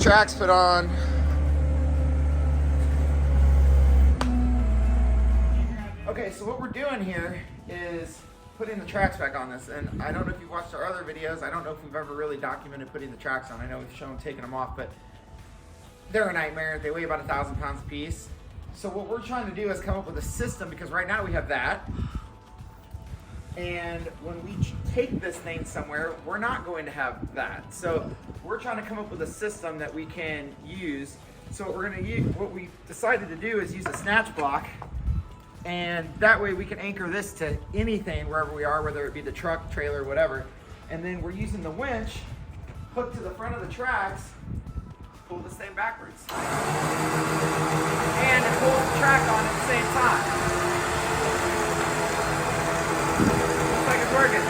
these tracks put on. Okay, so what we're doing here is putting the tracks back on this, and I don't know if you've watched our other videos. I don't know if we've ever really documented putting the tracks on. I know we've shown taking them off, but they're a nightmare. They weigh about 1,000 pounds a piece. So what we're trying to do is come up with a system, because right now we have that, and when we take this thing somewhere, we're not going to have that. So we're trying to come up with a system that we can use. So what we're going to use, what we decided to do is use a snatch block, and that way we can anchor this to anything wherever we are, whether it be the truck, trailer, whatever. And then we're using the winch hooked to the front of the tracks, pull this thing backwards. And it pulls the track on at the same time. Looks like it's working.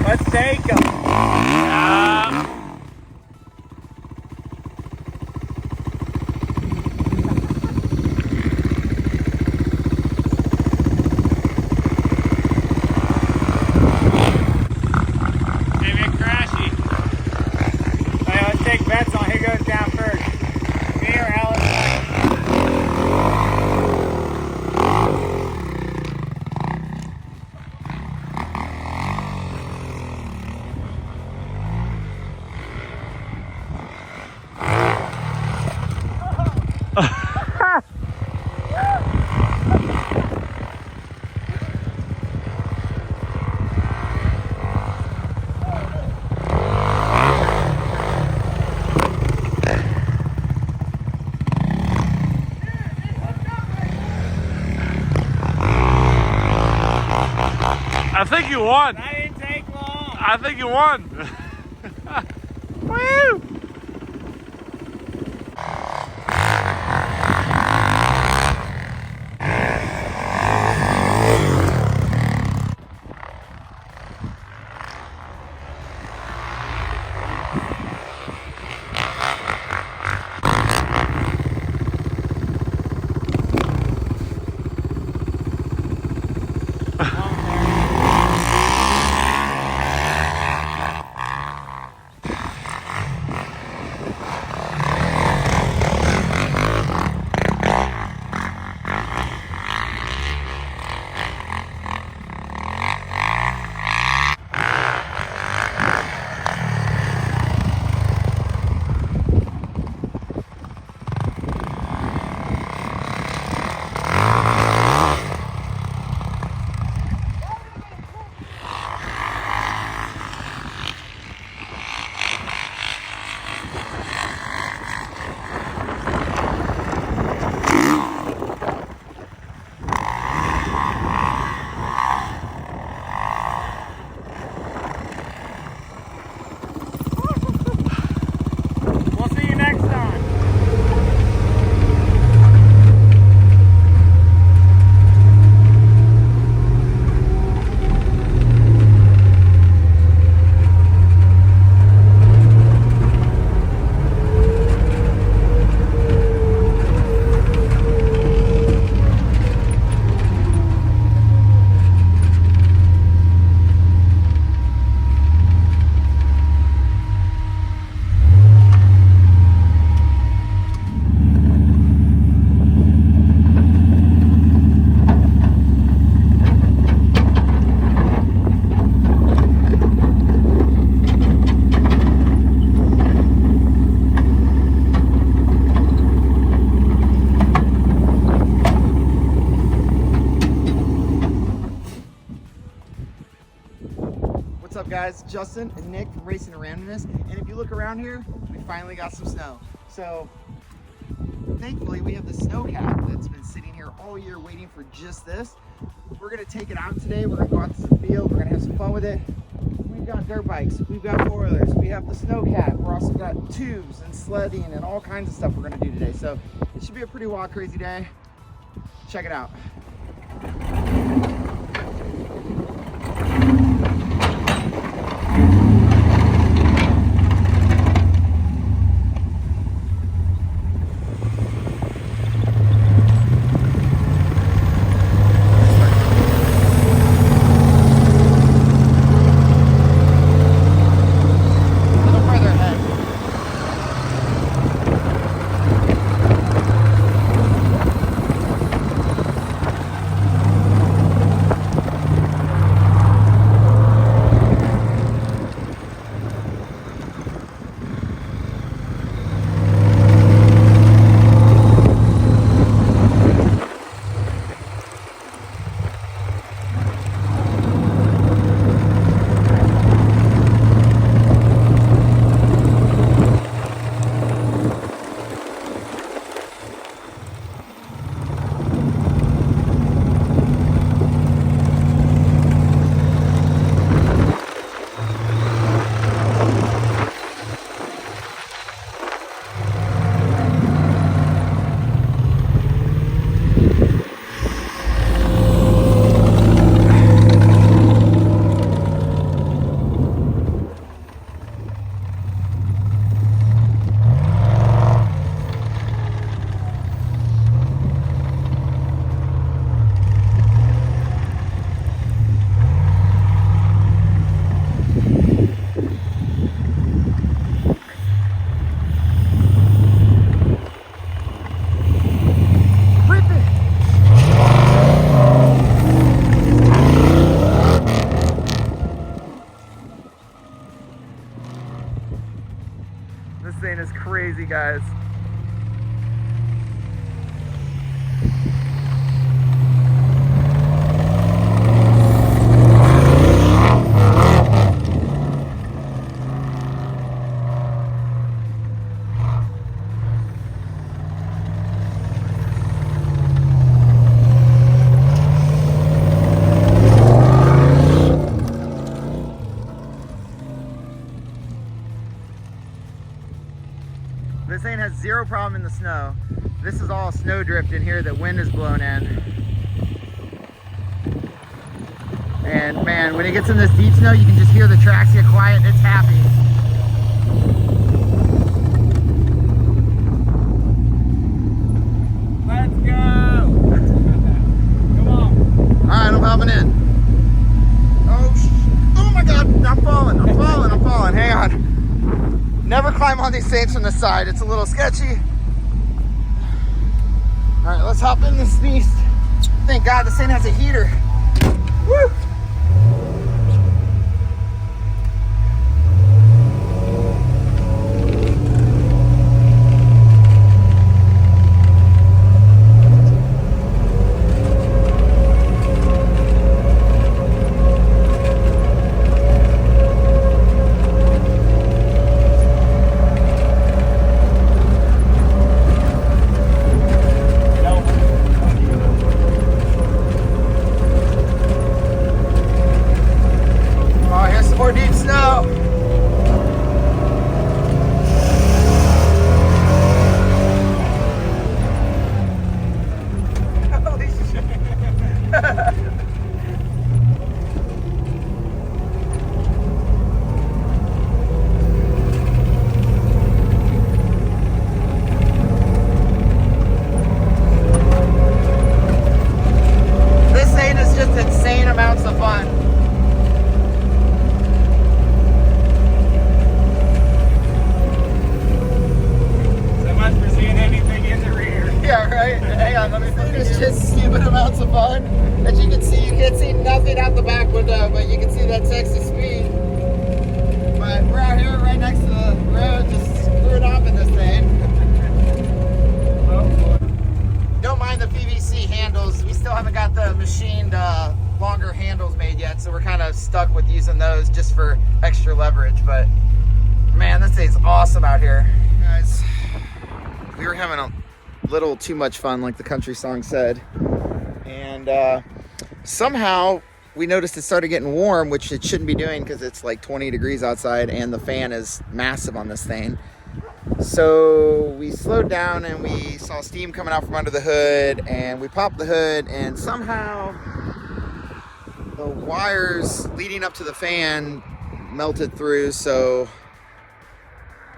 Let's take them. Maybe a crashy. Alright, let's take bets on who goes down first. Me or Alex? I think you won. That didn't take long. I think you won. Woo! guys, Justin and Nick from Racing to Randomness, and if you look around here, we finally got some snow. So thankfully we have the Snowcat that's been sitting here all year waiting for just this. We're gonna take it out today. We're gonna go out to the field. We're gonna have some fun with it. We've got dirt bikes, we've got four-wheelers, we have the Snowcat. We're also got tubes and sledding and all kinds of stuff we're gonna do today. So it should be a pretty wild, crazy day. Check it out. This thing is crazy, guys. This thing has zero problem in the snow. This is all snow drift in here that wind is blown in. And man, when it gets in this deep snow, you can just hear the tracks get quiet. It's happy. Let's go! Come on. All right, I'm hopping in. Oh my God, I'm falling. Hang on. Never climb on these things from the side. It's a little sketchy. All right, let's hop in this beast. Thank God this thing has a heater. Woo! stuck with using those just for extra leverage. But man, this thing's awesome out here. Guys, we were having a little too much fun, like the country song said. And somehow we noticed it started getting warm, which it shouldn't be doing because it's like 20 degrees outside and the fan is massive on this thing. So we slowed down and we saw steam coming out from under the hood, and we popped the hood, and somehow the wires leading up to the fan melted through. So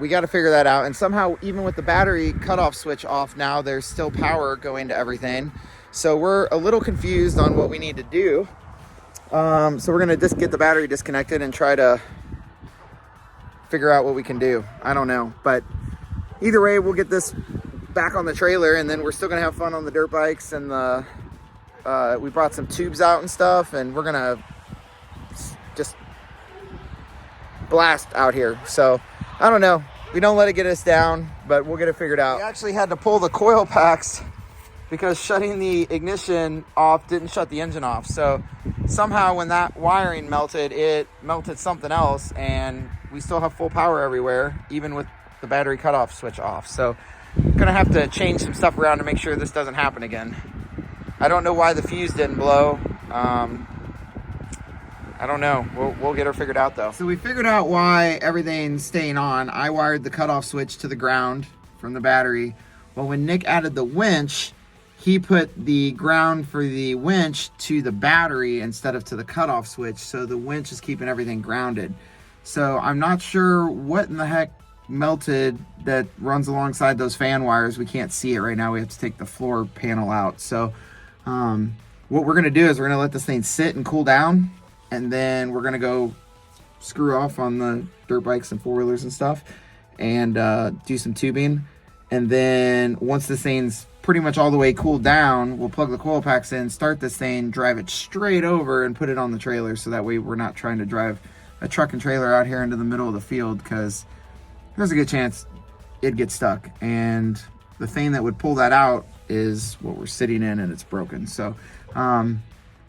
we got to figure that out. And somehow, even with the battery cutoff switch off now, there's still power going to everything. So we're a little confused on what we need to do. So we're gonna just get the battery disconnected and try to figure out what we can do. I don't know, but either way, we'll get this back on the trailer, and then we're still gonna have fun on the dirt bikes. And we brought some tubes out and stuff, and we're gonna just blast out here. So I don't know, we don't let it get us down, but we'll get it figured out. We actually had to pull the coil packs because shutting the ignition off didn't shut the engine off. So somehow when that wiring melted, it melted something else, and we still have full power everywhere, even with the battery cutoff switch off. So I'm gonna have to change some stuff around to make sure this doesn't happen again. I don't know why the fuse didn't blow. I don't know. We'll get her figured out though. So we figured out why everything's staying on. I wired the cutoff switch to the ground from the battery. Well, when Nick added the winch, he put the ground for the winch to the battery instead of to the cutoff switch. So the winch is keeping everything grounded. So I'm not sure what in the heck melted that runs alongside those fan wires. We can't see it right now. We have to take the floor panel out. So what we're gonna do is we're gonna let this thing sit and cool down, and then we're gonna go screw off on the dirt bikes and four-wheelers and stuff, and do some tubing. And then once this thing's pretty much all the way cooled down, we'll plug the coil packs in, start this thing, drive it straight over, and put it on the trailer. So that way we're not trying to drive a truck and trailer out here into the middle of the field, because there's a good chance it'd get stuck. And the thing that would pull that out is what we're sitting in, and it's broken. So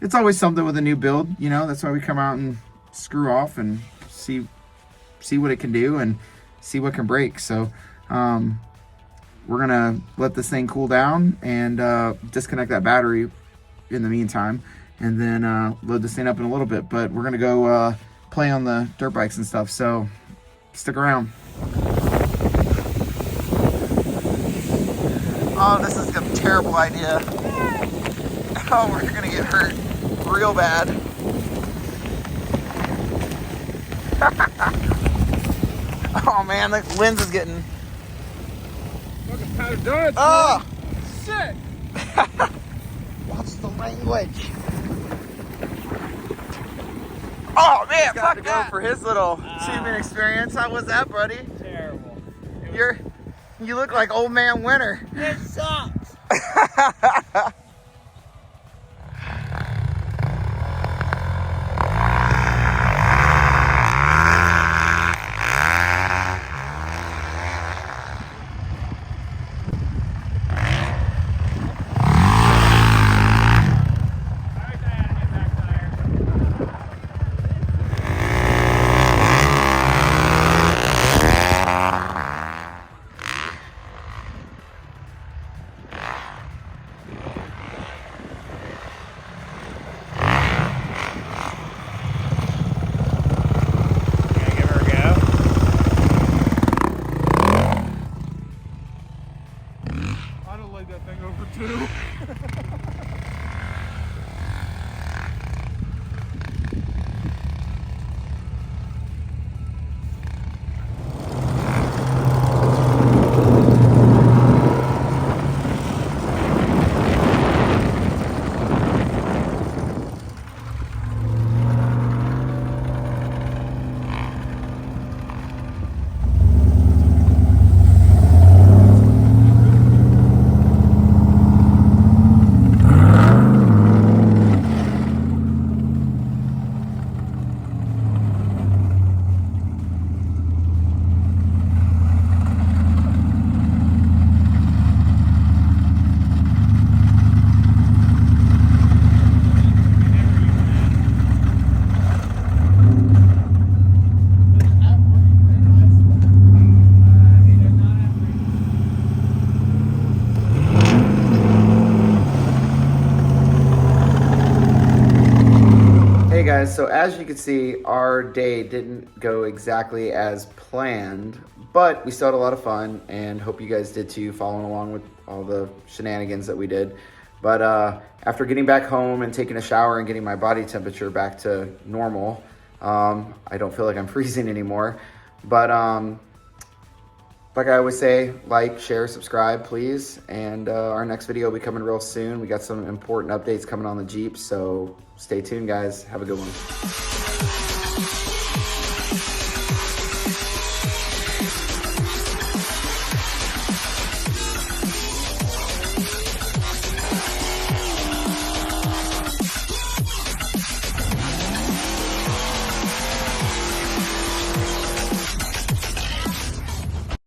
it's always something with a new build, you know. That's why we come out and screw off and see what it can do and see what can break. So we're gonna let this thing cool down and disconnect that battery in the meantime, and then load this thing up in a little bit. But we're gonna go play on the dirt bikes and stuff, so stick around. Oh, this is a terrible idea. Oh, we're gonna get hurt real bad. Oh man, the lens is getting... Oh! Shit! Watch the language. Oh man, fuck that. Go for his little tubing experience. How was that, buddy? Terrible. You look like old man Winter. It sucks. guys, so as you can see, our day didn't go exactly as planned, but we still had a lot of fun and hope you guys did too, following along with all the shenanigans that we did. But after getting back home and taking a shower and getting my body temperature back to normal, I don't feel like I'm freezing anymore. But like I always say, like, share, subscribe, please. And our next video will be coming real soon. We got some important updates coming on the Jeep, so stay tuned, guys. Have a good one.